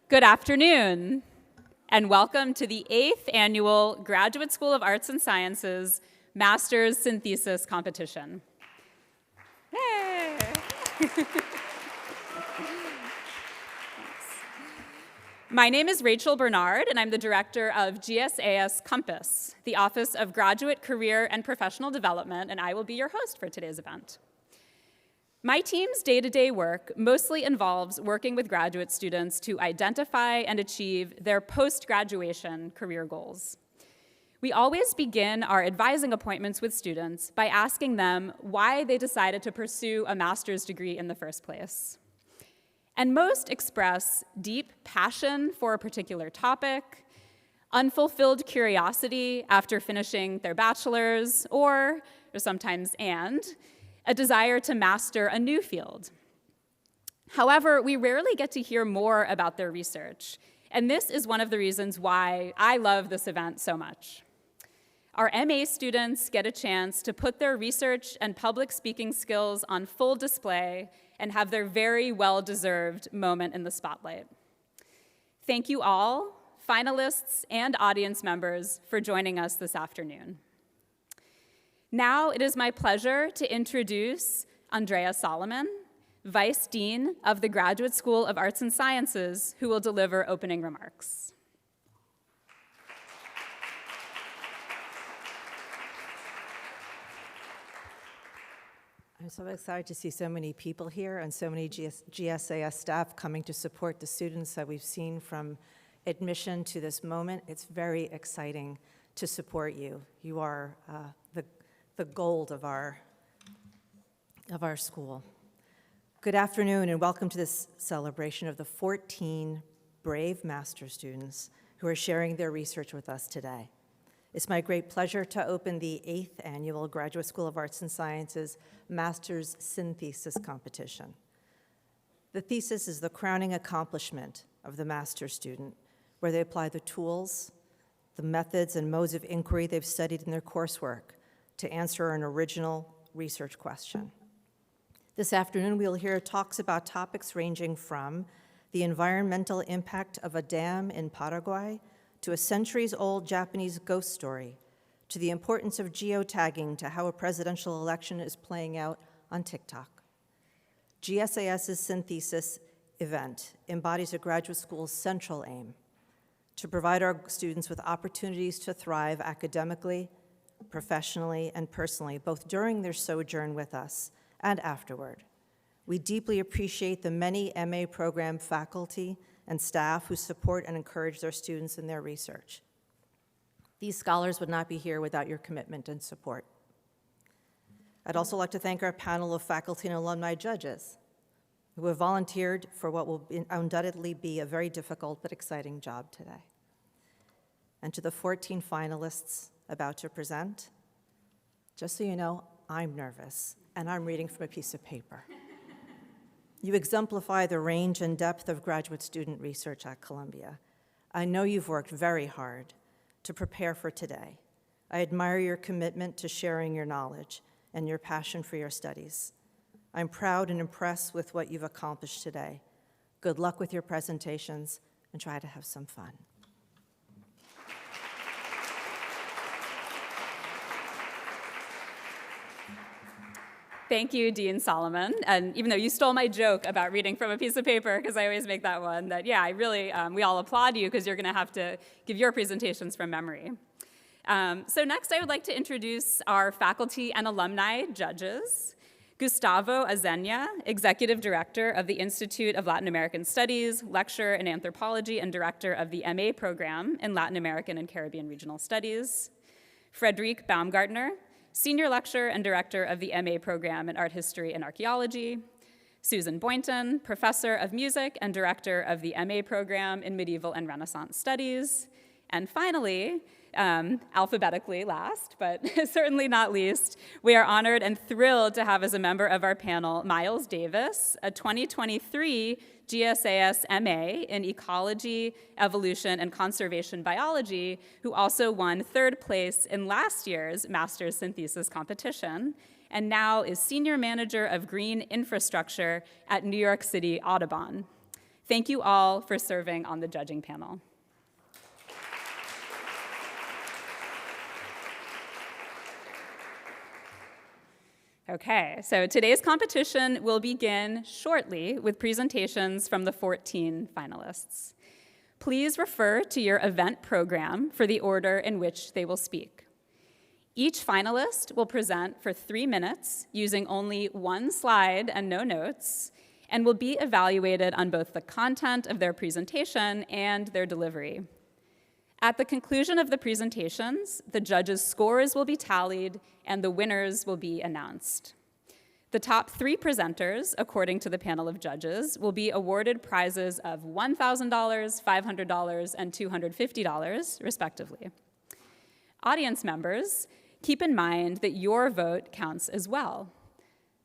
Good afternoon, and welcome to the 8th Annual Graduate School of Arts and Sciences Master's SynThesis competition. Yay! My name is Rachel Bernard, and I'm the director of GSAS Compass, the Office of Graduate Career and Professional Development, and I will be your host for today's event. My team's day-to-day work mostly involves working with graduate students to identify and achieve their post-graduation career goals. We always begin our advising appointments with students by asking them why they decided to pursue a master's degree in the first place. And most express deep passion for a particular topic, unfulfilled curiosity after finishing their bachelor's, or sometimes a desire to master a new field. However, we rarely get to hear more about their research, and this is one of the reasons why I love this event so much. Our MA students get a chance to put their research and public speaking skills on full display and have their very well-deserved moment in the spotlight. Thank you all, finalists and audience members, for joining us this afternoon. Now it is my pleasure to introduce Andrea Solomon, Vice Dean of the Graduate School of Arts and Sciences, who will deliver opening remarks. I'm so excited to see so many people here and so many GSAS staff coming to support the students that we've seen from admission to this moment. It's very exciting to support you. You are the gold of our school. Good afternoon and welcome to this celebration of the 14 brave master students who are sharing their research with us today. It's my great pleasure to open the 8th Annual Graduate School of Arts and Sciences Master's SynThesis competition. The thesis is the crowning accomplishment of the master's student, where they apply the tools, the methods, and modes of inquiry they've studied in their coursework to answer an original research question. This afternoon, we'll hear talks about topics ranging from the environmental impact of a dam in Paraguay to a centuries-old Japanese ghost story, to the importance of geotagging to how a presidential election is playing out on TikTok. GSAS's SynThesis event embodies a graduate school's central aim: to provide our students with opportunities to thrive academically, professionally, and personally, both during their sojourn with us and afterward. We deeply appreciate the many MA program faculty and staff who support and encourage their students in their research. These scholars would not be here without your commitment and support. I'd also like to thank our panel of faculty and alumni judges who have volunteered for what will undoubtedly be a very difficult but exciting job today. And to the 14 finalists about to present, just so you know, I'm nervous, and I'm reading from a piece of paper. You exemplify the range and depth of graduate student research at Columbia. I know you've worked very hard to prepare for today. I admire your commitment to sharing your knowledge and your passion for your studies. I'm proud and impressed with what you've accomplished today. Good luck with your presentations, and try to have some fun. Thank you, Dean Solomon. And even though you stole my joke about reading from a piece of paper, because I always make that one, that yeah, we all applaud you because you're gonna have to give your presentations from memory. So next I would like to introduce our faculty and alumni judges. Gustavo Azenya, Executive Director of the Institute of Latin American Studies, Lecturer in Anthropology and Director of the MA Program in Latin American and Caribbean Regional Studies. Frederic Baumgartner, Senior Lecturer and Director of the MA Program in Art History and Archaeology. Susan Boynton, Professor of Music and Director of the MA Program in Medieval and Renaissance Studies. And finally, alphabetically last, but certainly not least, we are honored and thrilled to have as a member of our panel Miles Davis, a 2023 GSAS MA in Ecology, Evolution, and Conservation Biology, who also won 3rd place in last year's Master's SynThesis competition, and now is Senior Manager of Green Infrastructure at New York City Audubon. Thank you all for serving on the judging panel. Okay, so today's competition will begin shortly with presentations from the 14 finalists. Please refer to your event program for the order in which they will speak. Each finalist will present for 3 minutes using only one slide and no notes, and will be evaluated on both the content of their presentation and their delivery. At the conclusion of the presentations, the judges' scores will be tallied and the winners will be announced. The top 3 presenters, according to the panel of judges, will be awarded prizes of $1,000, $500, and $250, respectively. Audience members, keep in mind that your vote counts as well.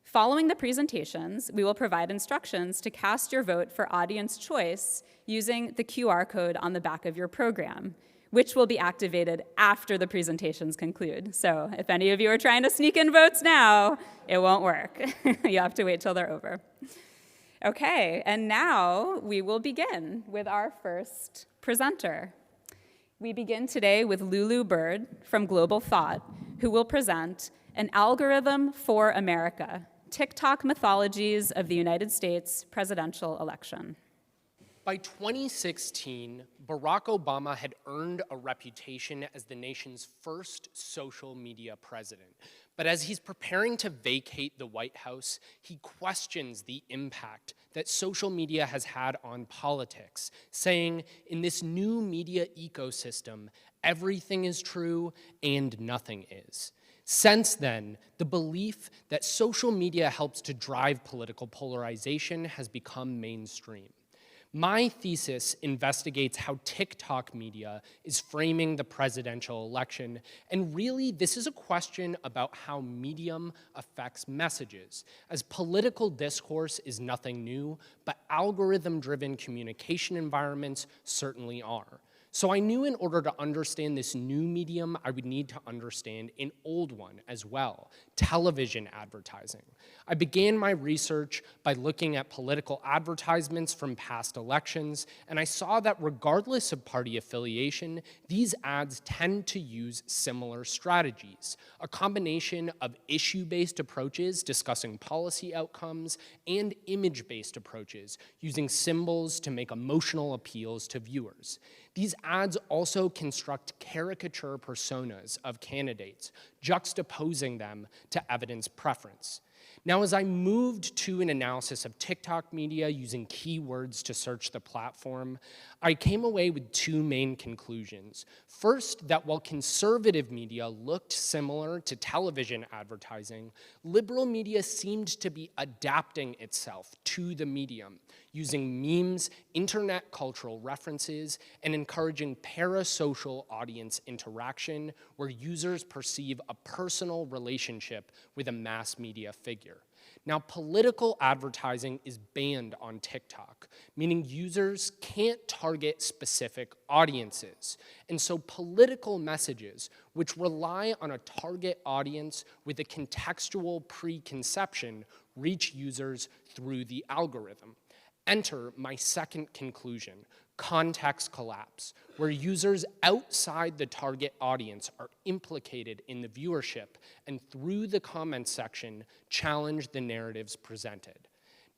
Following the presentations, we will provide instructions to cast your vote for audience choice using the QR code on the back of your program, which will be activated after the presentations conclude. So if any of you are trying to sneak in votes now, it won't work. You have to wait till they're over. Okay, and now we will begin with our first presenter. We begin today with Lulu Bird from Global Thought, who will present An Algorithm for America, TikTok Mythologies of the United States Presidential Election. By 2016, Barack Obama had earned a reputation as the nation's first social media president. But as he's preparing to vacate the White House, he questions the impact that social media has had on politics, saying, in this new media ecosystem, everything is true and nothing is. Since then, the belief that social media helps to drive political polarization has become mainstream. My thesis investigates how TikTok media is framing the presidential election, and really this is a question about how medium affects messages, as political discourse is nothing new, but algorithm-driven communication environments certainly are. So I knew in order to understand this new medium, I would need to understand an old one as well, television advertising. I began my research by looking at political advertisements from past elections, and I saw that regardless of party affiliation, these ads tend to use similar strategies, a combination of issue-based approaches discussing policy outcomes and image-based approaches using symbols to make emotional appeals to viewers. These ads also construct caricature personas of candidates, juxtaposing them to evidence preference. Now, as I moved to an analysis of TikTok media using keywords to search the platform, I came away with 2 main conclusions. First, that while conservative media looked similar to television advertising, liberal media seemed to be adapting itself to the medium, using memes, internet cultural references, and encouraging parasocial audience interaction where users perceive a personal relationship with a mass media figure. Now, political advertising is banned on TikTok, meaning users can't target specific audiences. And so political messages, which rely on a target audience with a contextual preconception, reach users through the algorithm. Enter my second conclusion, context collapse, where users outside the target audience are implicated in the viewership and through the comments section challenge the narratives presented.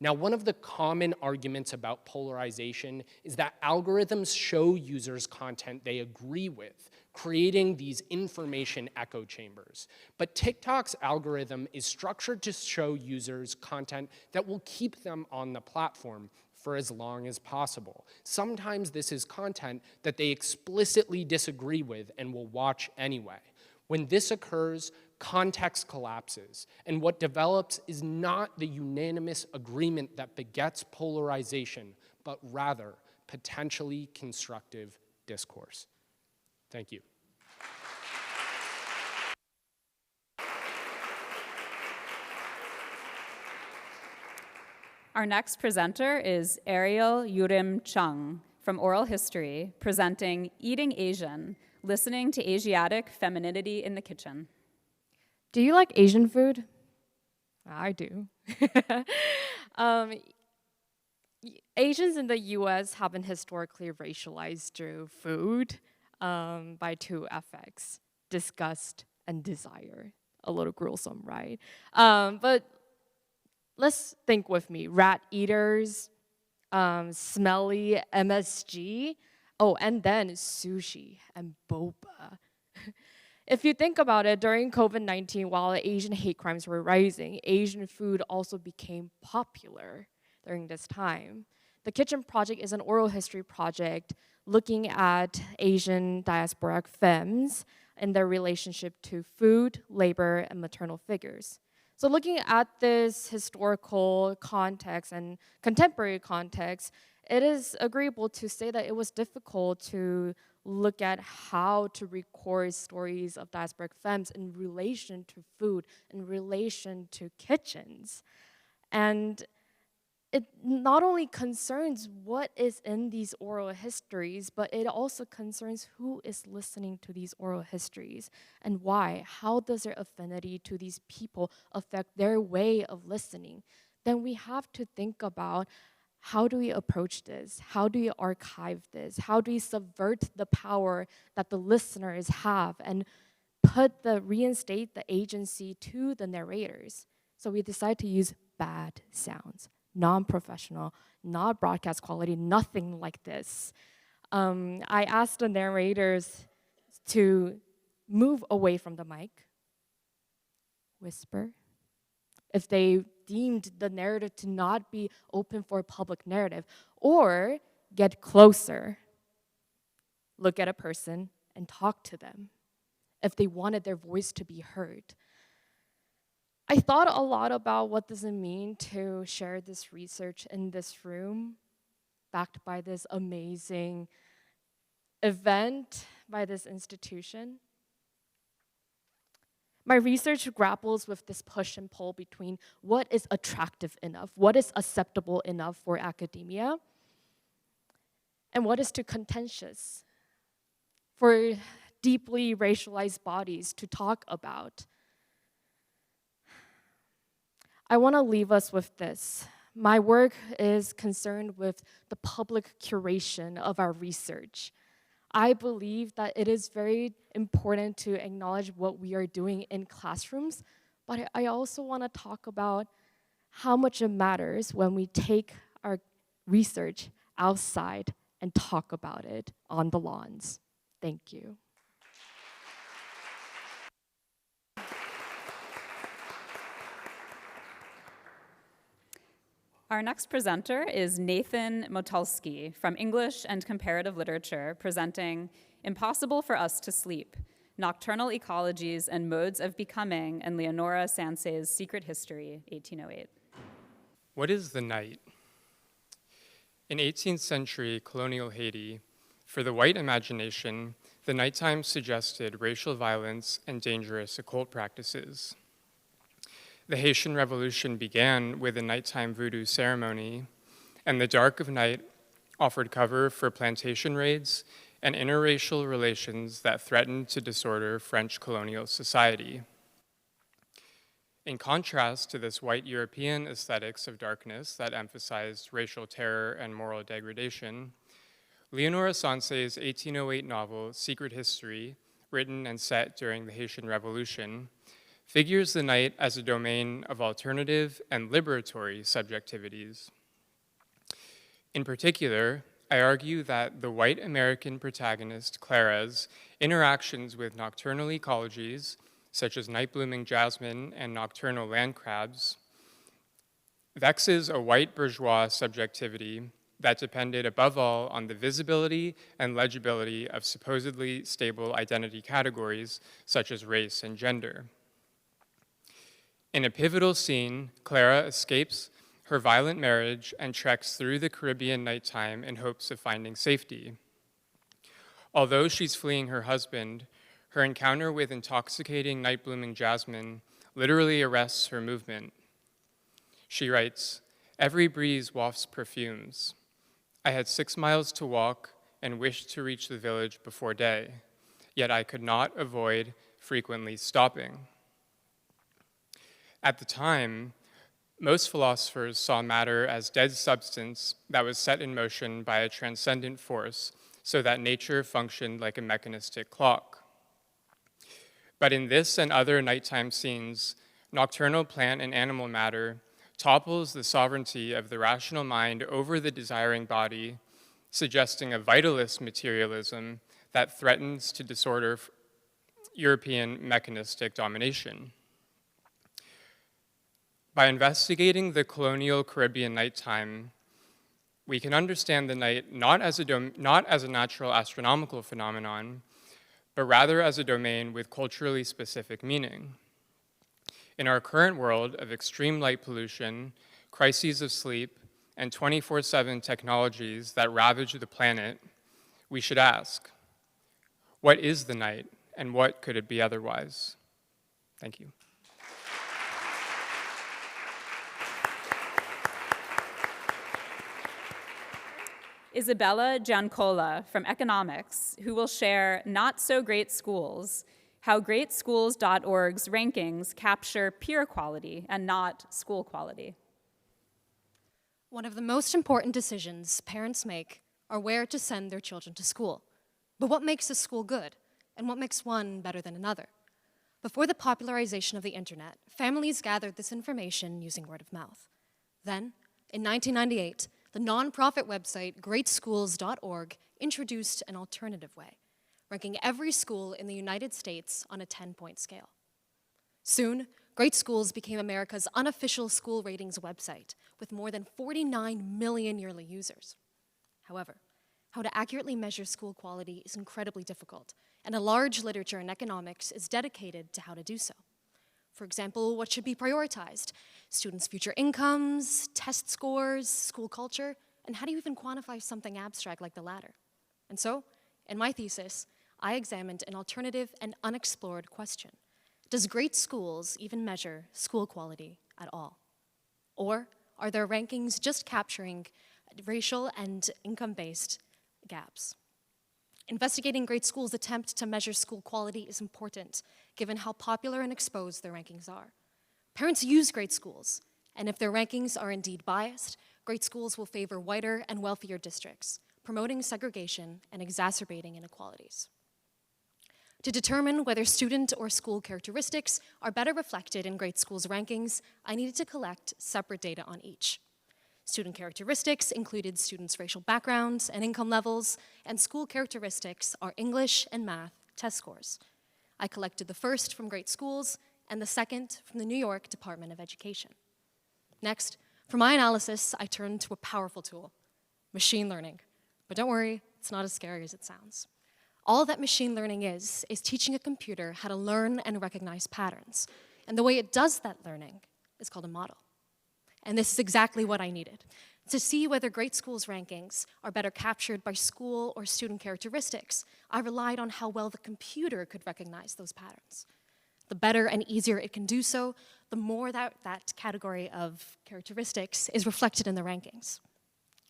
Now, one of the common arguments about polarization is that algorithms show users content they agree with, creating these information echo chambers. But TikTok's algorithm is structured to show users content that will keep them on the platform for as long as possible. Sometimes this is content that they explicitly disagree with and will watch anyway. When this occurs, context collapses, and what develops is not the unanimous agreement that begets polarization, but rather potentially constructive discourse. Thank you. Our next presenter is Ariel Yurim Chung from Oral History, presenting Eating Asian, Listening to Asiatic Femininity in the Kitchen. Do you like Asian food? I do. Asians in the US have been historically racialized through food by two affects, disgust and desire. A little gruesome, right? But let's think with me. Rat eaters, smelly MSG, oh, and then sushi and boba. If you think about it, during COVID-19, while Asian hate crimes were rising, Asian food also became popular during this time. The Kitchen Project is an oral history project looking at Asian diasporic femmes and their relationship to food, labor, and maternal figures. So looking at this historical context and contemporary context, it is agreeable to say that it was difficult to look at how to record stories of diasporic femmes in relation to food, in relation to kitchens. And it not only concerns what is in these oral histories, but it also concerns who is listening to these oral histories and why. How does their affinity to these people affect their way of listening? Then we have to think about, how do we approach this? How do we archive this? How do we subvert the power that the listeners have and reinstate the agency to the narrators? So we decide to use bad sounds, non-professional, not broadcast quality, nothing like this. I asked the narrators to move away from the mic, whisper. If they deemed the narrative to not be open for a public narrative, or get closer, look at a person and talk to them if they wanted their voice to be heard. I thought a lot about what does it mean to share this research in this room, backed by this amazing event by this institution. My research grapples with this push and pull between what is attractive enough, what is acceptable enough for academia, and what is too contentious for deeply racialized bodies to talk about. I want to leave us with this. My work is concerned with the public curation of our research. I believe that it is very important to acknowledge what we are doing in classrooms, but I also want to talk about how much it matters when we take our research outside and talk about it on the lawns. Thank you. Our next presenter is Nathan Motulsky from English and Comparative Literature, presenting Impossible for Us to Sleep, Nocturnal Ecologies and Modes of Becoming in Leonora Sansei's Secret History, 1808. What is the night? In 18th century colonial Haiti, for the white imagination, the nighttime suggested racial violence and dangerous occult practices. The Haitian Revolution began with a nighttime voodoo ceremony, and the dark of night offered cover for plantation raids and interracial relations that threatened to disorder French colonial society. In contrast to this white European aesthetics of darkness that emphasized racial terror and moral degradation, Leonora Sansei's 1808 novel, Secret History, written and set during the Haitian Revolution, figures the night as a domain of alternative and liberatory subjectivities. In particular, I argue that the white American protagonist Clara's interactions with nocturnal ecologies, such as night-blooming jasmine and nocturnal land crabs, vexes a white bourgeois subjectivity that depended above all on the visibility and legibility of supposedly stable identity categories, such as race and gender. In a pivotal scene, Clara escapes her violent marriage and treks through the Caribbean nighttime in hopes of finding safety. Although she's fleeing her husband, her encounter with intoxicating night-blooming jasmine literally arrests her movement. She writes, "Every breeze wafts perfumes. I had 6 miles to walk and wished to reach the village before day, yet I could not avoid frequently stopping." At the time, Most philosophers saw matter as dead substance that was set in motion by a transcendent force so that nature functioned like a mechanistic clock. But in this and other nighttime scenes, nocturnal plant and animal matter topples the sovereignty of the rational mind over the desiring body, suggesting a vitalist materialism that threatens to disorder European mechanistic domination. By investigating the colonial Caribbean nighttime, we can understand the night not as a natural astronomical phenomenon, but rather as a domain with culturally specific meaning. In our current world of extreme light pollution, crises of sleep, and 24/7 technologies that ravage the planet, we should ask, what is the night and what could it be otherwise? Thank you. Isabella Giancola from Economics, who will share Not So Great Schools, how greatschools.org's rankings capture peer quality and not school quality. One of the most important decisions parents make are where to send their children to school. But what makes a school good, and what makes one better than another? Before the popularization of the internet, families gathered this information using word of mouth. Then, in 1998, the nonprofit website greatschools.org introduced an alternative way, ranking every school in the United States on a 10-point scale. Soon, Great Schools became America's unofficial school ratings website with more than 49 million yearly users. However, how to accurately measure school quality is incredibly difficult, and a large literature in economics is dedicated to how to do so. For example, what should be prioritized? Students' future incomes, test scores, school culture, and how do you even quantify something abstract like the latter? And so, in my thesis, I examined an alternative and unexplored question. Does Great Schools even measure school quality at all? Or are their rankings just capturing racial and income-based gaps? Investigating Great Schools' attempt to measure school quality is important, given how popular and exposed their rankings are. Parents use Great Schools, and if their rankings are indeed biased, Great Schools will favor whiter and wealthier districts, promoting segregation and exacerbating inequalities. To determine whether student or school characteristics are better reflected in Great Schools' rankings, I needed to collect separate data on each. Student characteristics included students' racial backgrounds and income levels, and school characteristics are English and math test scores. I collected the first from Great Schools and the second from the New York Department of Education. Next, for my analysis, I turned to a powerful tool, machine learning. But don't worry, it's not as scary as it sounds. All that machine learning is teaching a computer how to learn and recognize patterns. And the way it does that learning is called a model. And this is exactly what I needed. To see whether Great Schools' rankings are better captured by school or student characteristics, I relied on how well the computer could recognize those patterns. The better and easier it can do so, the more that category of characteristics is reflected in the rankings.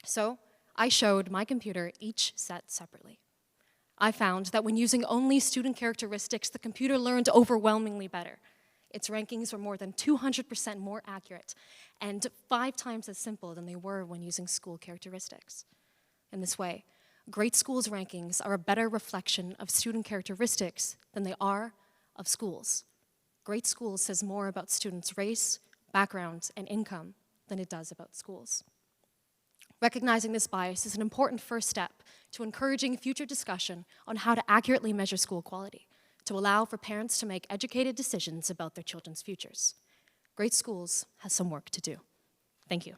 So I showed my computer each set separately. I found that when using only student characteristics, the computer learned overwhelmingly better. Its rankings were more than 200% more accurate and 5 times as simple than they were when using school characteristics. In this way, Great Schools' rankings are a better reflection of student characteristics than they are of schools. Great Schools says more about students' race, background, and income than it does about schools. Recognizing this bias is an important first step to encouraging future discussion on how to accurately measure school quality, to allow for parents to make educated decisions about their children's futures. Great Schools has some work to do. Thank you.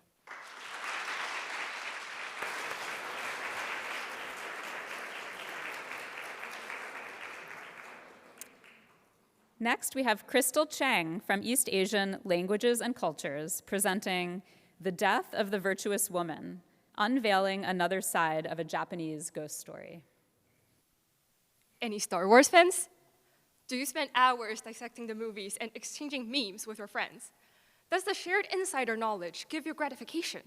Next, we have Crystal Cheng from East Asian Languages and Cultures presenting The Death of the Virtuous Woman, unveiling another side of a Japanese ghost story. Any Star Wars fans? Do you spend hours dissecting the movies and exchanging memes with your friends? Does the shared insider knowledge give you gratification?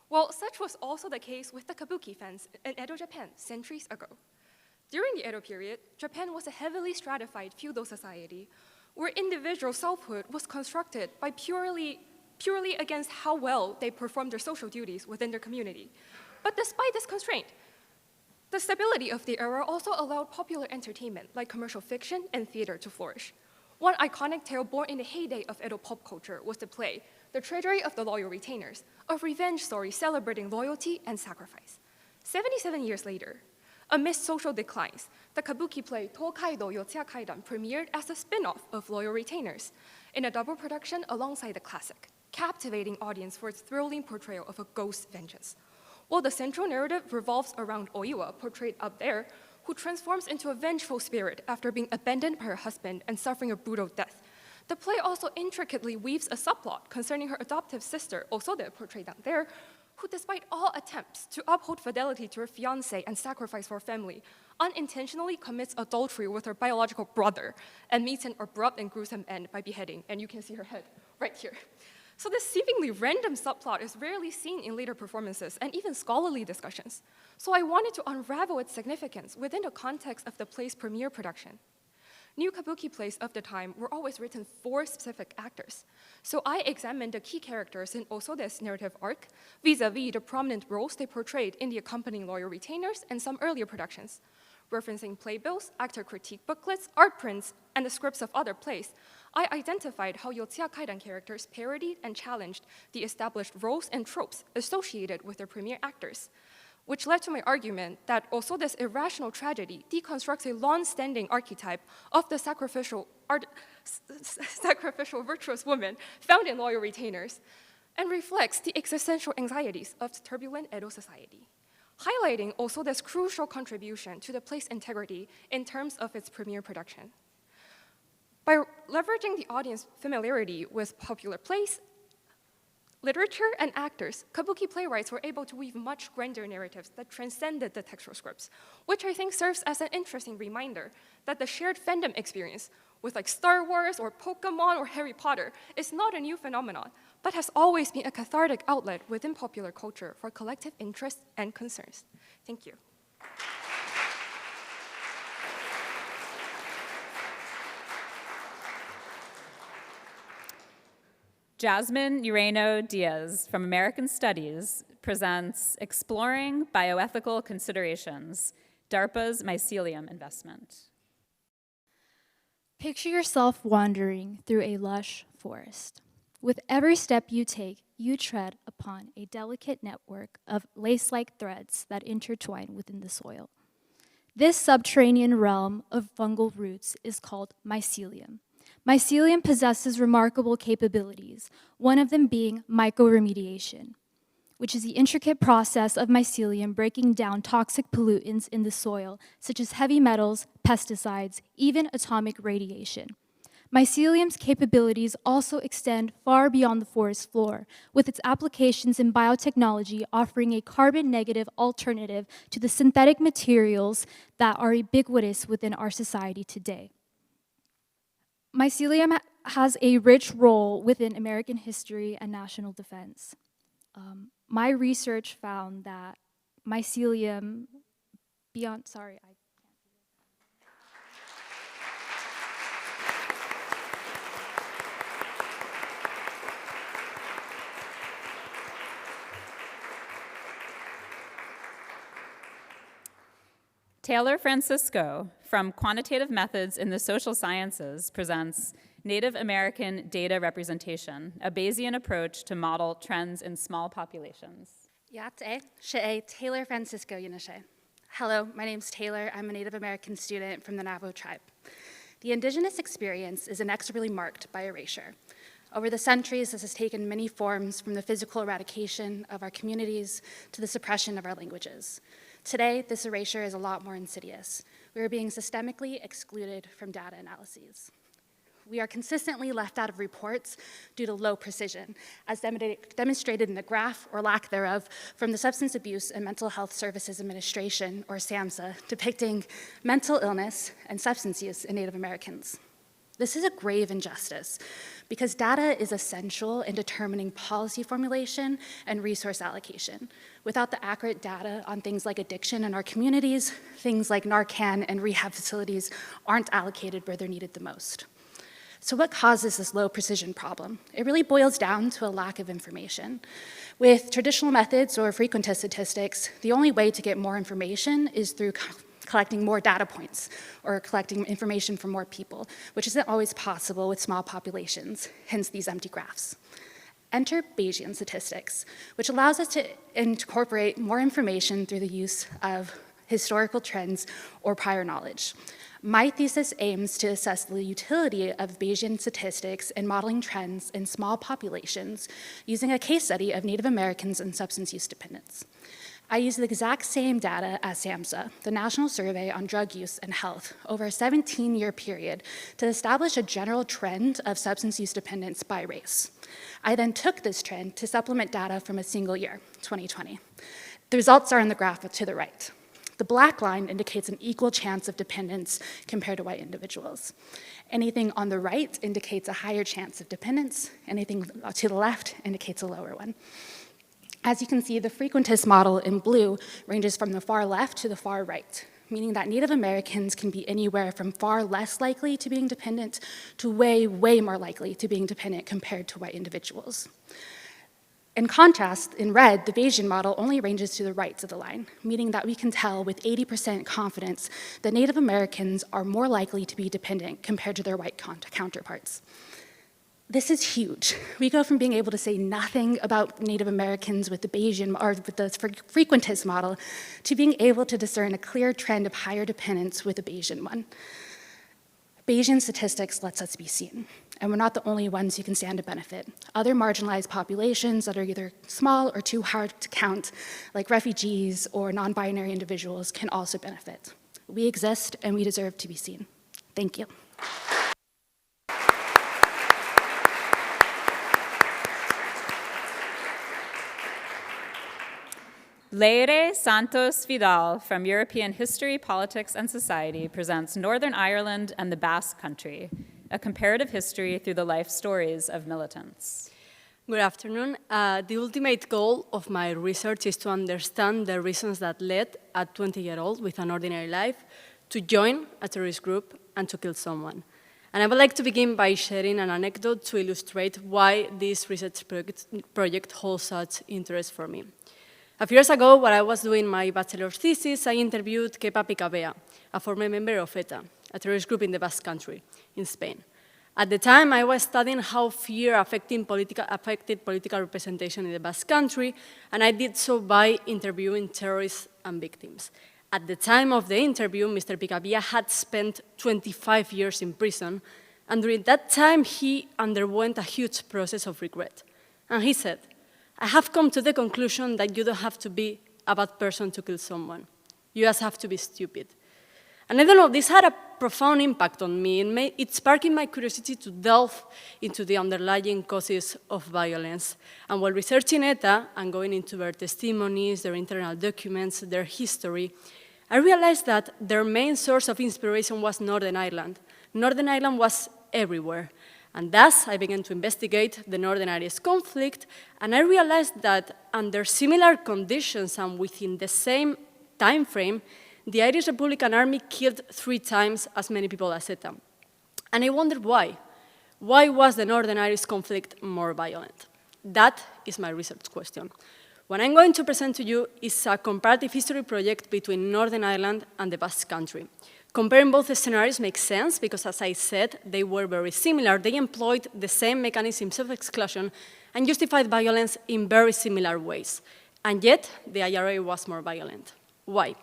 Well, such was also the case with the kabuki fans in Edo, Japan, centuries ago. During the Edo period, Japan was a heavily stratified feudal society where individual selfhood was constructed by purely purely against how well they perform their social duties within their community. But despite this constraint, the stability of the era also allowed popular entertainment like commercial fiction and theater to flourish. One iconic tale born in the heyday of Edo pop culture was the play, The Treasury of the Loyal Retainers, a revenge story celebrating loyalty and sacrifice. 77 years later, amidst social declines, the kabuki play Tokaido Yotsuya Kaidan premiered as a spin-off of Loyal Retainers in a double production alongside the classic, captivating audience for its thrilling portrayal of a ghost vengeance. While the central narrative revolves around Oiwa, portrayed up there, who transforms into a vengeful spirit after being abandoned by her husband and suffering a brutal death. The play also intricately weaves a subplot concerning her adoptive sister, Osode, portrayed down there, who despite all attempts to uphold fidelity to her fiancé and sacrifice for her family, unintentionally commits adultery with her biological brother and meets an abrupt and gruesome end by beheading, and you can see her head right here. So this seemingly random subplot is rarely seen in later performances and even scholarly discussions. So I wanted to unravel its significance within the context of the play's premiere production. New kabuki plays of the time were always written for specific actors. So I examined the key characters in Osode's narrative arc vis-a-vis the prominent roles they portrayed in the accompanying Loyal Retainers and some earlier productions. Referencing playbills, actor critique booklets, art prints, and the scripts of other plays, I identified how Yotsuya Kaidan characters parodied and challenged the established roles and tropes associated with their premiere actors, which led to my argument that Osode's irrational tragedy deconstructs a long-standing archetype of the sacrificial virtuous woman found in Loyal Retainers and reflects the existential anxieties of turbulent Edo society, highlighting Osode's crucial contribution to the play's integrity in terms of its premiere production. By leveraging the audience familiarity with popular plays, literature, and actors, kabuki playwrights were able to weave much grander narratives that transcended the textual scripts, which I think serves as an interesting reminder that the shared fandom experience with like Star Wars or Pokemon or Harry Potter is not a new phenomenon, but has always been a cathartic outlet within popular culture for collective interests and concerns. Thank you. Jasmine Ureno Diaz from American Studies presents Exploring Bioethical Considerations, DARPA's Mycelium Investment. Picture yourself wandering through a lush forest. With every step you take, you tread upon a delicate network of lace-like threads that intertwine within the soil. This subterranean realm of fungal roots is called mycelium. Mycelium possesses remarkable capabilities, one of them being mycoremediation, which is the intricate process of mycelium breaking down toxic pollutants in the soil, such as heavy metals, pesticides, even atomic radiation. Mycelium's capabilities also extend far beyond the forest floor, with its applications in biotechnology offering a carbon-negative alternative to the synthetic materials that are ubiquitous within our society today. Mycelium has a rich role within American history and national defense. My research found that mycelium, Taylor Francisco from Quantitative Methods in the Social Sciences presents Native American Data Representation, a Bayesian approach to model trends in small populations. Yate, She'e, Taylor Francisco Yunishe. Hello, my name's Taylor. I'm a Native American student from the Navajo tribe. The indigenous experience is inexorably marked by erasure. Over the centuries, this has taken many forms, from the physical eradication of our communities to the suppression of our languages. Today, this erasure is a lot more insidious. We are being systemically excluded from data analyses. We are consistently left out of reports due to low precision, as demonstrated in the graph, or lack thereof, from the Substance Abuse and Mental Health Services Administration, or SAMHSA, depicting mental illness and substance use in Native Americans. This is a grave injustice, because data is essential in determining policy formulation and resource allocation. Without the accurate data on things like addiction in our communities, things like Narcan and rehab facilities aren't allocated where they're needed the most. So what causes this low precision problem? It really boils down to a lack of information. With traditional methods or frequentist statistics, the only way to get more information is through collecting more data points or collecting information from more people, which isn't always possible with small populations, hence these empty graphs. Enter Bayesian statistics, which allows us to incorporate more information through the use of historical trends or prior knowledge. My thesis aims to assess the utility of Bayesian statistics in modeling trends in small populations using a case study of Native Americans and substance use dependence. I use the exact same data as SAMHSA, the National Survey on Drug Use and Health, over a 17-year period to establish a general trend of substance use dependence by race. I then took this trend to supplement data from a single year, 2020. The results are in the graph to the right. The black line indicates an equal chance of dependence compared to white individuals. Anything on the right indicates a higher chance of dependence. Anything to the left indicates a lower one. As you can see, the frequentist model in blue ranges from the far left to the far right, meaning that Native Americans can be anywhere from far less likely to being dependent to way, way more likely to being dependent compared to white individuals. In contrast, in red, the Bayesian model only ranges to the right of the line, meaning that we can tell with 80% confidence that Native Americans are more likely to be dependent compared to their white counterparts. This is huge. We go from being able to say nothing about Native Americans with the Bayesian or with the frequentist model to being able to discern a clear trend of higher dependence with the Bayesian one. Bayesian statistics lets us be seen, and we're not the only ones who can stand to benefit. Other marginalized populations that are either small or too hard to count, like refugees or non-binary individuals, can also benefit. We exist and we deserve to be seen. Thank you. Leire Santos Vidal from European History, Politics, and Society presents Northern Ireland and the Basque Country, a comparative history through the life stories of militants. Good afternoon. The ultimate goal of my research is to understand the reasons that led a 20-year-old with an ordinary life to join a terrorist group and to kill someone. And I would like to begin by sharing an anecdote to illustrate why this research project holds such interest for me. A few years ago, while I was doing my bachelor's thesis, I interviewed Kepa Picabea, a former member of ETA, a terrorist group in the Basque Country, in Spain. At the time, I was studying how fear affected political representation in the Basque Country, and I did so by interviewing terrorists and victims. At the time of the interview, Mr. Picabea had spent 25 years in prison, and during that time, he underwent a huge process of regret. And he said, I have come to the conclusion that you don't have to be a bad person to kill someone. You just have to be stupid. And I don't know, this had a profound impact on me. It sparked my curiosity to delve into the underlying causes of violence. And while researching ETA and going into their testimonies, their internal documents, their history, I realized that their main source of inspiration was Northern Ireland. Northern Ireland was everywhere. And thus, I began to investigate the Northern Irish conflict, and I realized that under similar conditions and within the same time frame, the Irish Republican Army killed 3 times as many people as ETA. And I wondered why. Why was the Northern Irish conflict more violent? That is my research question. What I'm going to present to you is a comparative history project between Northern Ireland and the Basque Country. Comparing both scenarios makes sense because, as I said, they were very similar. They employed the same mechanisms of exclusion and justified violence in very similar ways. And yet, the IRA was more violent. Why?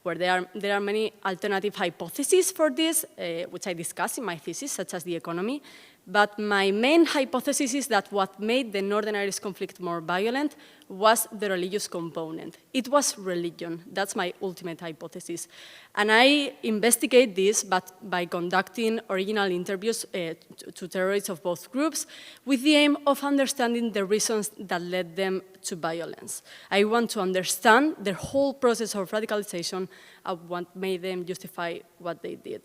Well, there are many alternative hypotheses for this, which I discuss in my thesis, such as the economy. But my main hypothesis is that what made the Northern Irish conflict more violent was the religious component. It was religion. That's my ultimate hypothesis. And I investigate this by conducting original interviews to terrorists of both groups with the aim of understanding the reasons that led them to violence. I want to understand the whole process of radicalization and what made them justify what they did.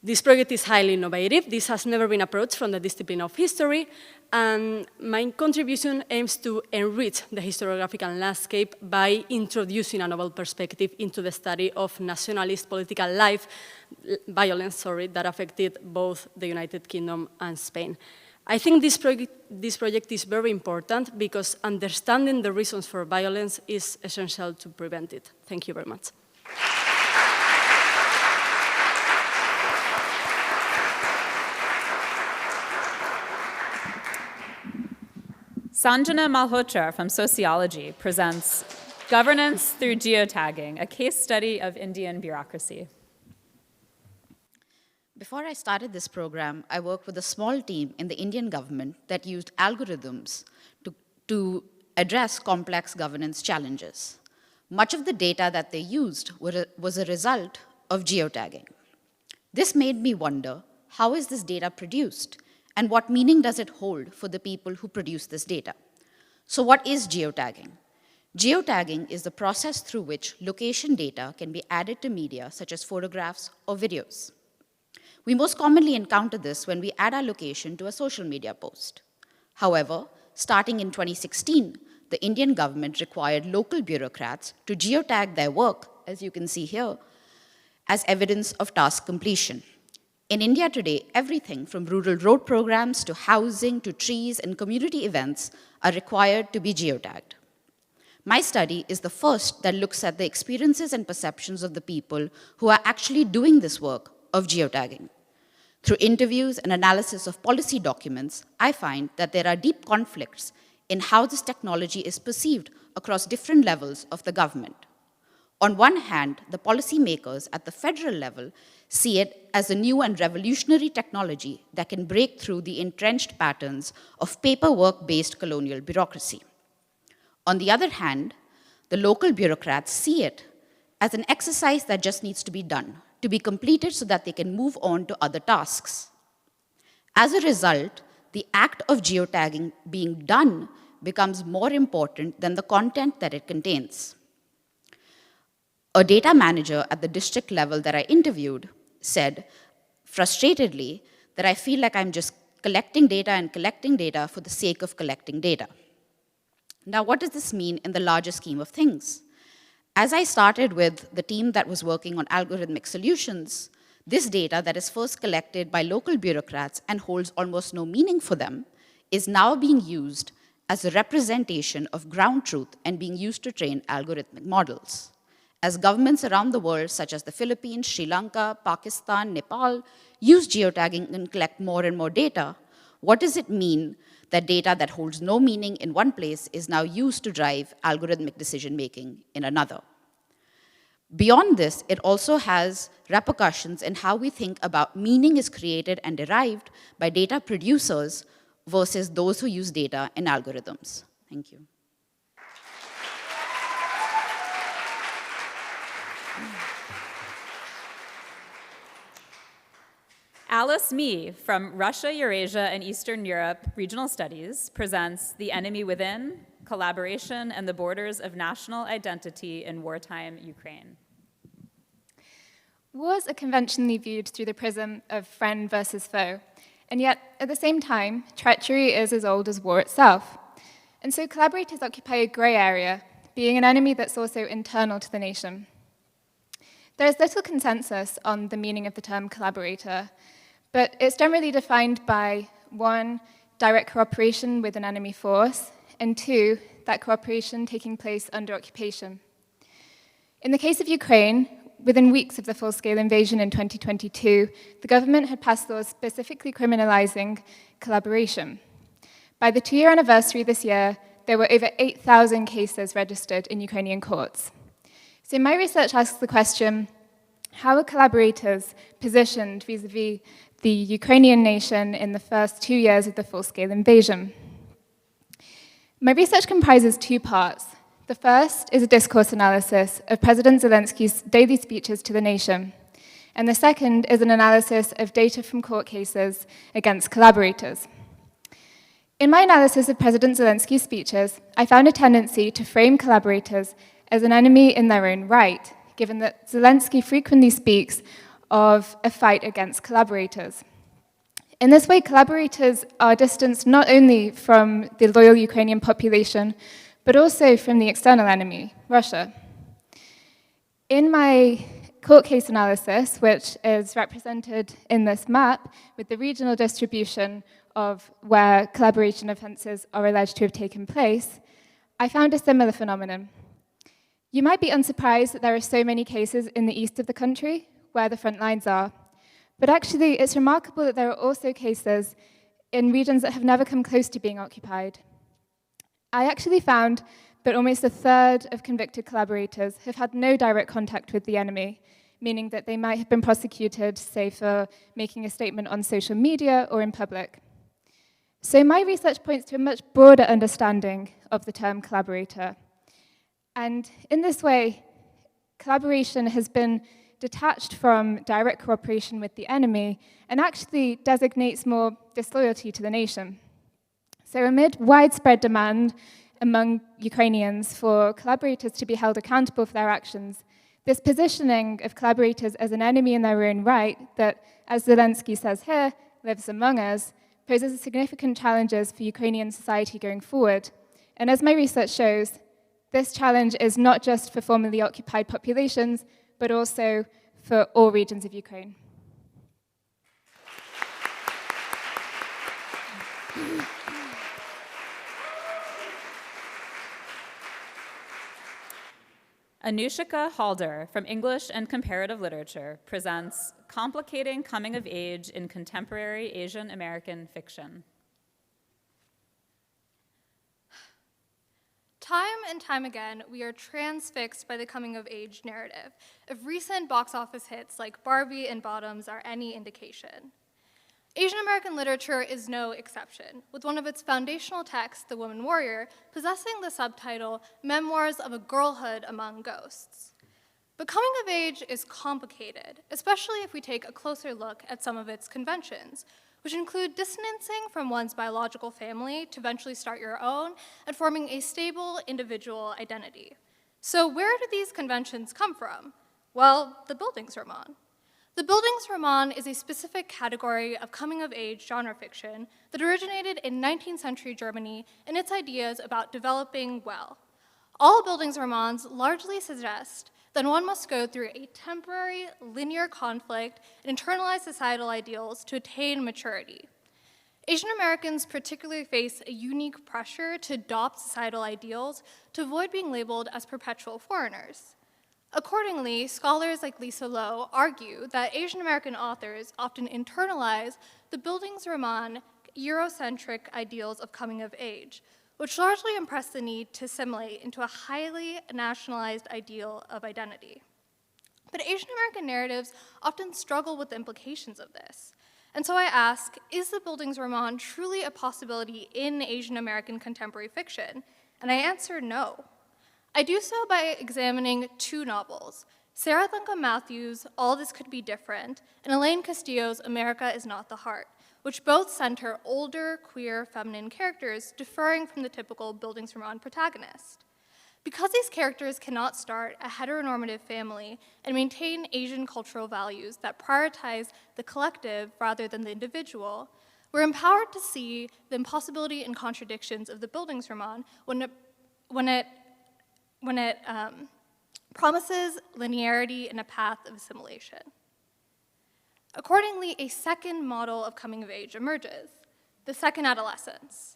This project is highly innovative. This has never been approached from the discipline of history, and my contribution aims to enrich the historiographical landscape by introducing a novel perspective into the study of nationalist political violence, that affected both the United Kingdom and Spain. I think this project is very important because understanding the reasons for violence is essential to prevent it. Thank you very much. Sanjana Malhotra from Sociology presents Governance Through Geotagging, a case study of Indian bureaucracy. Before I started this program, I worked with a small team in the Indian government that used algorithms to address complex governance challenges. Much of the data that they used was a result of geotagging. This made me wonder, how is this data produced? And what meaning does it hold for the people who produce this data? So what is geotagging? Geotagging is the process through which location data can be added to media, such as photographs or videos. We most commonly encounter this when we add our location to a social media post. However, starting in 2016, the Indian government required local bureaucrats to geotag their work, as you can see here, as evidence of task completion. In India today, everything from rural road programs to housing to trees and community events are required to be geotagged. My study is the first that looks at the experiences and perceptions of the people who are actually doing this work of geotagging. Through interviews and analysis of policy documents, I find that there are deep conflicts in how this technology is perceived across different levels of the government. On one hand, the policymakers at the federal level see it as a new and revolutionary technology that can break through the entrenched patterns of paperwork-based colonial bureaucracy. On the other hand, the local bureaucrats see it as an exercise that just needs to be done, to be completed so that they can move on to other tasks. As a result, the act of geotagging being done becomes more important than the content that it contains. A data manager at the district level that I interviewed said, frustratedly, that I feel like I'm just collecting data for the sake of collecting data. Now, what does this mean in the larger scheme of things? As I started with the team that was working on algorithmic solutions, this data that is first collected by local bureaucrats and holds almost no meaning for them is now being used as a representation of ground truth and being used to train algorithmic models. As governments around the world, such as the Philippines, Sri Lanka, Pakistan, Nepal, use geotagging and collect more and more data, what does it mean that data that holds no meaning in one place is now used to drive algorithmic decision-making in another? Beyond this, it also has repercussions in how we think about meaning is created and derived by data producers versus those who use data in algorithms. Thank you. Alice Mee from Russia, Eurasia, and Eastern Europe Regional Studies presents The Enemy Within, Collaboration and the Borders of National Identity in Wartime Ukraine. Wars are conventionally viewed through the prism of friend versus foe, and yet, at the same time, treachery is as old as war itself. And so collaborators occupy a grey area, being an enemy that's also internal to the nation. There is little consensus on the meaning of the term collaborator, but it's generally defined by, 1, direct cooperation with an enemy force, and 2, that cooperation taking place under occupation. In the case of Ukraine, within weeks of the full-scale invasion in 2022, the government had passed laws specifically criminalizing collaboration. By the 2-year anniversary this year, there were over 8,000 cases registered in Ukrainian courts. So my research asks the question, how are collaborators positioned vis-a-vis the Ukrainian nation in the first 2 years of the full-scale invasion? My research comprises 2 parts. The first is a discourse analysis of President Zelensky's daily speeches to the nation. And the second is an analysis of data from court cases against collaborators. In my analysis of President Zelensky's speeches, I found a tendency to frame collaborators as an enemy in their own right, given that Zelensky frequently speaks of a fight against collaborators. In this way, collaborators are distanced not only from the loyal Ukrainian population, but also from the external enemy, Russia. In my court case analysis, which is represented in this map with the regional distribution of where collaboration offences are alleged to have taken place, I found a similar phenomenon. You might be unsurprised that there are so many cases in the east of the country where the front lines are. But actually, it's remarkable that there are also cases in regions that have never come close to being occupied. I actually found that almost a third of convicted collaborators have had no direct contact with the enemy, meaning that they might have been prosecuted, say, for making a statement on social media or in public. So my research points to a much broader understanding of the term collaborator. And in this way, collaboration has been detached from direct cooperation with the enemy and actually designates more disloyalty to the nation. So amid widespread demand among Ukrainians for collaborators to be held accountable for their actions, this positioning of collaborators as an enemy in their own right that, as Zelensky says here, lives among us, poses significant challenges for Ukrainian society going forward. And as my research shows, this challenge is not just for formerly occupied populations, but also for all regions of Ukraine. Anushika Halder from English and Comparative Literature presents Complicating Coming of Age in Contemporary Asian American Fiction. Time and time again, we are transfixed by the coming-of-age narrative, if recent box office hits like Barbie and Bottoms are any indication. Asian American literature is no exception, with one of its foundational texts, The Woman Warrior, possessing the subtitle, Memoirs of a Girlhood Among Ghosts. But coming of age is complicated, especially if we take a closer look at some of its conventions, which include distancing from one's biological family to eventually start your own and forming a stable individual identity. So where do these conventions come from? Well, the Bildungsroman. The Bildungsroman is a specific category of coming-of-age genre fiction that originated in 19th century Germany and its ideas about developing well. All Bildungsromans largely suggest that one must go through a temporary, linear conflict and internalize societal ideals to attain maturity. Asian Americans particularly face a unique pressure to adopt societal ideals to avoid being labeled as perpetual foreigners. Accordingly, scholars like Lisa Lowe argue that Asian American authors often internalize the Bildungsroman Eurocentric ideals of coming of age, which largely impress the need to assimilate into a highly nationalized ideal of identity. But Asian American narratives often struggle with the implications of this. And so I ask, is the Bildungsroman truly a possibility in Asian American contemporary fiction? And I answer no. I do so by examining two novels, Sarah Duncan Matthews' All This Could Be Different, and Elaine Castillo's America Is Not the Heart, which both center older, queer, feminine characters differing from the typical Bildungsroman protagonist. Because these characters cannot start a heteronormative family and maintain Asian cultural values that prioritize the collective rather than the individual, we're empowered to see the impossibility and contradictions of the Bildungsroman when it promises linearity and a path of assimilation. Accordingly, a second model of coming of age emerges, the second adolescence.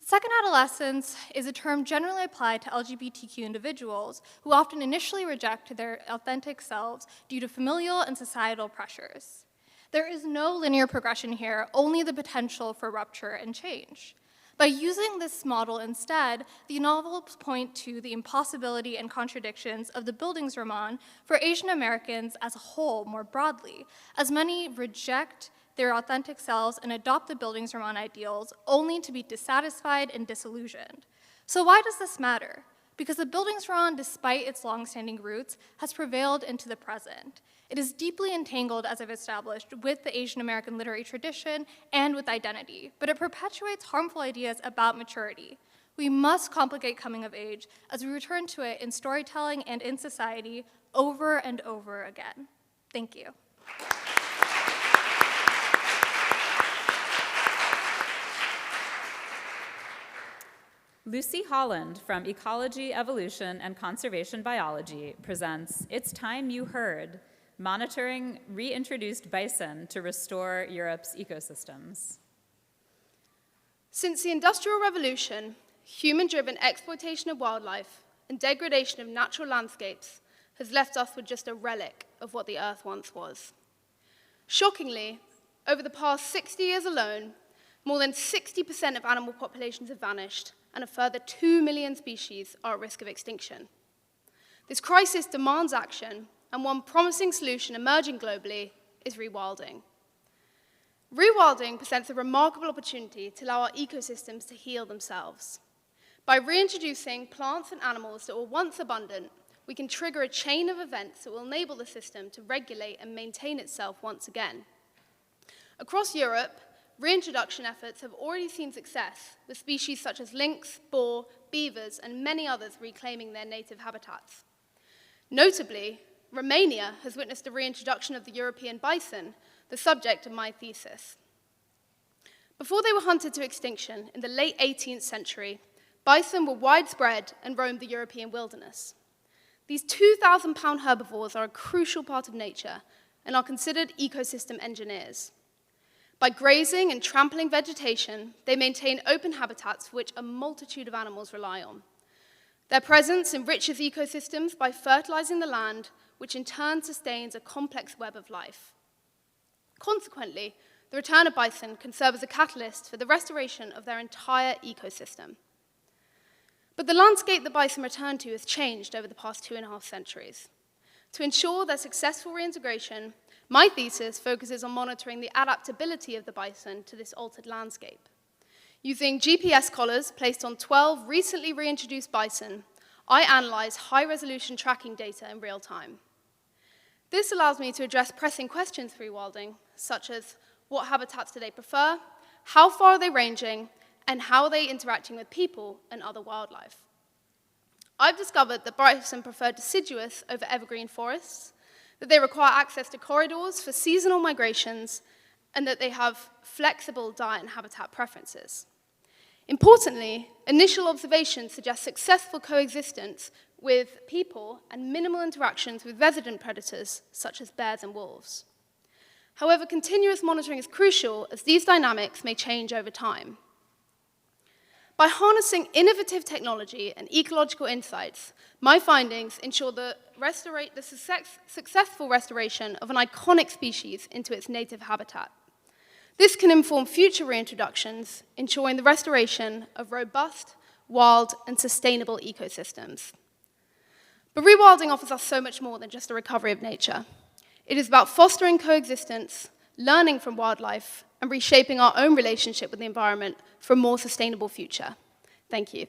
Second adolescence is a term generally applied to LGBTQ individuals who often initially reject their authentic selves due to familial and societal pressures. There is no linear progression here, only the potential for rupture and change. By using this model instead, the novels point to the impossibility and contradictions of the Bildungsroman for Asian Americans as a whole more broadly, as many reject their authentic selves and adopt the Bildungsroman ideals only to be dissatisfied and disillusioned. So why does this matter? Because the Bildungsroman, despite its long-standing roots, has prevailed into the present. It is deeply entangled, as I've established, with the Asian American literary tradition and with identity, but it perpetuates harmful ideas about maturity. We must complicate coming of age as we return to it in storytelling and in society over and over again. Thank you. Lucy Holland from Ecology, Evolution, and Conservation Biology presents It's Time You Heard, Monitoring Reintroduced Bison to Restore Europe's Ecosystems. Since the Industrial Revolution, human-driven exploitation of wildlife and degradation of natural landscapes has left us with just a relic of what the Earth once was. Shockingly, over the past 60 years alone, more than 60% of animal populations have vanished, and a further 2 million species are at risk of extinction. This crisis demands action, and one promising solution emerging globally is rewilding. Rewilding presents a remarkable opportunity to allow our ecosystems to heal themselves. By reintroducing plants and animals that were once abundant, we can trigger a chain of events that will enable the system to regulate and maintain itself once again. Across Europe, reintroduction efforts have already seen success, with species such as lynx, boar, beavers, and many others reclaiming their native habitats. Notably, Romania has witnessed the reintroduction of the European bison, the subject of my thesis. Before they were hunted to extinction in the late 18th century, bison were widespread and roamed the European wilderness. These 2,000-pound herbivores are a crucial part of nature and are considered ecosystem engineers. By grazing and trampling vegetation, they maintain open habitats for which a multitude of animals rely on. Their presence enriches ecosystems by fertilizing the land, which in turn sustains a complex web of life. Consequently, the return of bison can serve as a catalyst for the restoration of their entire ecosystem. But the landscape that bison return to has changed over the past 2.5 centuries. To ensure their successful reintegration, my thesis focuses on monitoring the adaptability of the bison to this altered landscape. Using GPS collars placed on 12 recently reintroduced bison, I analyze high-resolution tracking data in real time. This allows me to address pressing questions for rewilding, such as what habitats do they prefer, how far are they ranging, and how are they interacting with people and other wildlife. I've discovered that bison prefer deciduous over evergreen forests, that they require access to corridors for seasonal migrations, and that they have flexible diet and habitat preferences. Importantly, initial observations suggest successful coexistence with people and minimal interactions with resident predators, such as bears and wolves. However, continuous monitoring is crucial, as these dynamics may change over time. By harnessing innovative technology and ecological insights, my findings ensure the successful restoration of an iconic species into its native habitat. This can inform future reintroductions, ensuring the restoration of robust, wild, and sustainable ecosystems. But rewilding offers us so much more than just a recovery of nature. It is about fostering coexistence, learning from wildlife, and reshaping our own relationship with the environment for a more sustainable future. Thank you.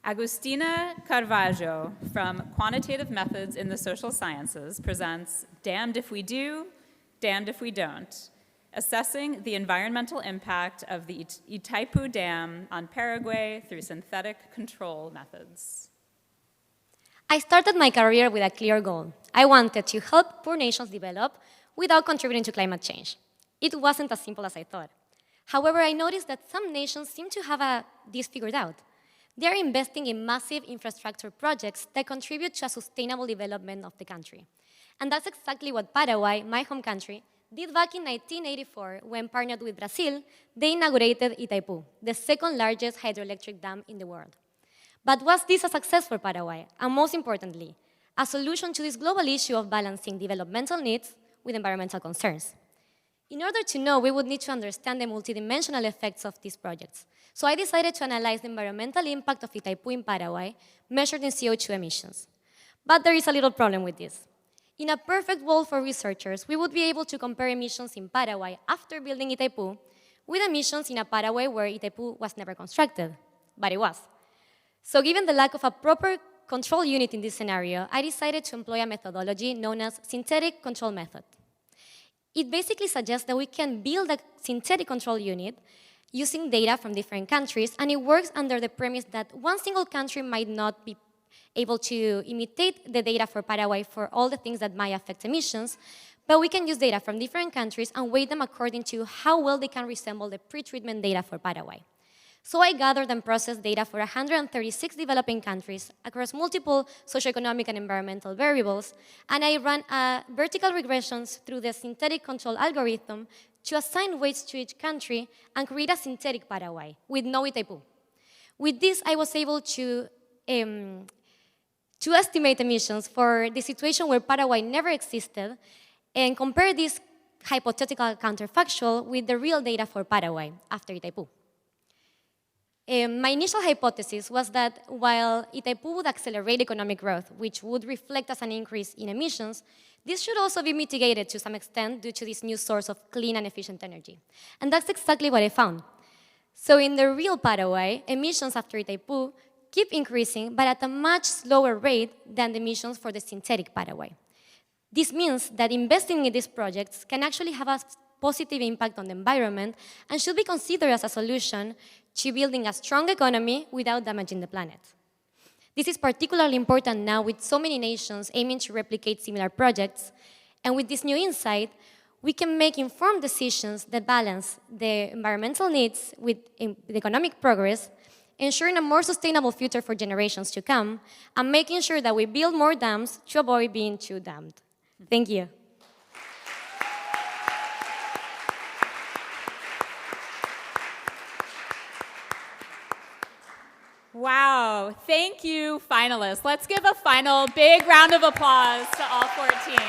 Agustina Carvalho from Quantitative Methods in the Social Sciences presents Damned If We Do, Damned If We Don't, assessing the environmental impact of the Itaipu Dam on Paraguay through synthetic control methods. I started my career with a clear goal. I wanted to help poor nations develop without contributing to climate change. It wasn't as simple as I thought. However, I noticed that some nations seem to have this figured out. They are investing in massive infrastructure projects that contribute to a sustainable development of the country. And that's exactly what Paraguay, my home country, did back in 1984 when, partnered with Brazil, they inaugurated Itaipu, the second largest hydroelectric dam in the world. But was this a success for Paraguay? And most importantly, a solution to this global issue of balancing developmental needs with environmental concerns? In order to know, we would need to understand the multidimensional effects of these projects. So I decided to analyze the environmental impact of Itaipu in Paraguay, measured in CO2 emissions. But there is a little problem with this. In a perfect world for researchers, we would be able to compare emissions in Paraguay after building Itaipu with emissions in a Paraguay where Itaipu was never constructed, but it was. So given the lack of a proper control unit in this scenario, I decided to employ a methodology known as synthetic control method. It basically suggests that we can build a synthetic control unit using data from different countries, and it works under the premise that one single country might not be able to imitate the data for Paraguay for all the things that might affect emissions, but we can use data from different countries and weight them according to how well they can resemble the pre-treatment data for Paraguay. So I gathered and processed data for 136 developing countries across multiple socioeconomic and environmental variables, and I ran vertical regressions through the synthetic control algorithm to assign weights to each country and create a synthetic Paraguay with no Itaipu. With this, I was able to estimate emissions for the situation where Paraguay never existed and compare this hypothetical counterfactual with the real data for Paraguay after Itaipu. My initial hypothesis was that while Itaipu would accelerate economic growth, which would reflect as an increase in emissions, this should also be mitigated to some extent due to this new source of clean and efficient energy. And that's exactly what I found. So in the real Paraguay, emissions after Itaipu keep increasing, but at a much slower rate than the emissions for the synthetic Paraguay. This means that investing in these projects can actually have a positive impact on the environment and should be considered as a solution to building a strong economy without damaging the planet. This is particularly important now with so many nations aiming to replicate similar projects, and with this new insight, we can make informed decisions that balance the environmental needs with economic progress, ensuring a more sustainable future for generations to come, and making sure that we build more dams to avoid being too dammed. Thank you. Wow, thank you, finalists. Let's give a final big round of applause to all 14.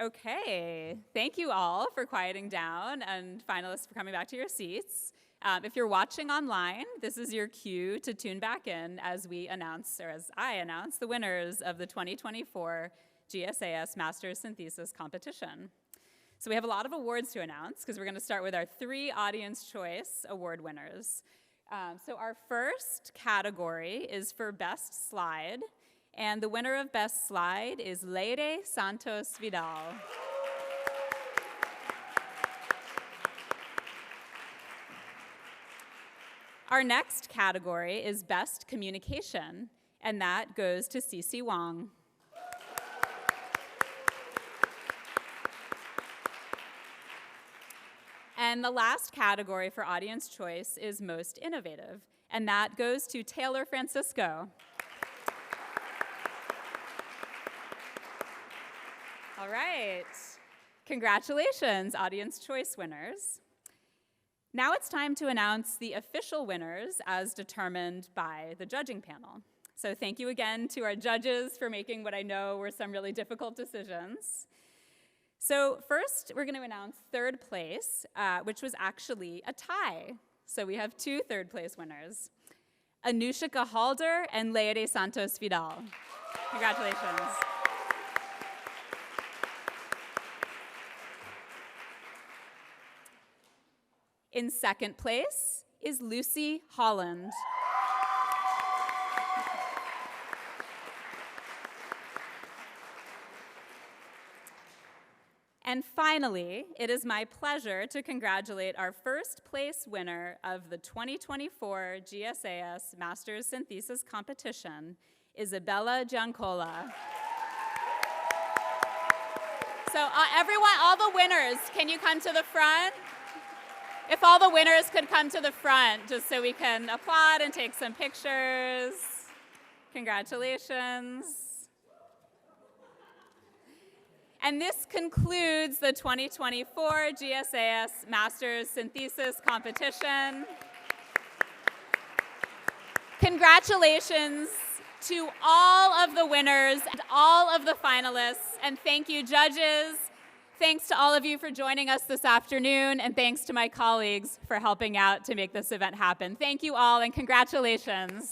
Okay, thank you all for quieting down and finalists for coming back to your seats. If you're watching online, this is your cue to tune back in as we announce, or as I announce, the winners of the 2024 GSAS Masters Synthesis competition. So we have a lot of awards to announce because we're going to start with our 3 Audience Choice Award winners. So our first category is for Best Slide, and the winner of Best Slide is Leire Santos Vidal. Our next category is Best Communication, and that goes to Cici Wong. And the last category for Audience Choice is Most Innovative, and that goes to Taylor Francisco. All right. Congratulations, Audience Choice winners. Now it's time to announce the official winners as determined by the judging panel. So thank you again to our judges for making what I know were some really difficult decisions. So first, we're going to announce third place, which was actually a tie. So we have 2 third-place winners, Anushika Halder and Leire Santos Vidal. Congratulations. In second place is Lucy Holland. And finally, it is my pleasure to congratulate our first place winner of the 2024 GSAS Masters Synthesis competition, Isabella Giancola. So everyone, all the winners, can you come to the front? If all the winners could come to the front, just so we can applaud and take some pictures. Congratulations. And this concludes the 2024 GSAS Masters Synthesis competition. Congratulations to all of the winners and all of the finalists, and thank you, judges. Thanks to all of you for joining us this afternoon, and thanks to my colleagues for helping out to make this event happen. Thank you all, and congratulations.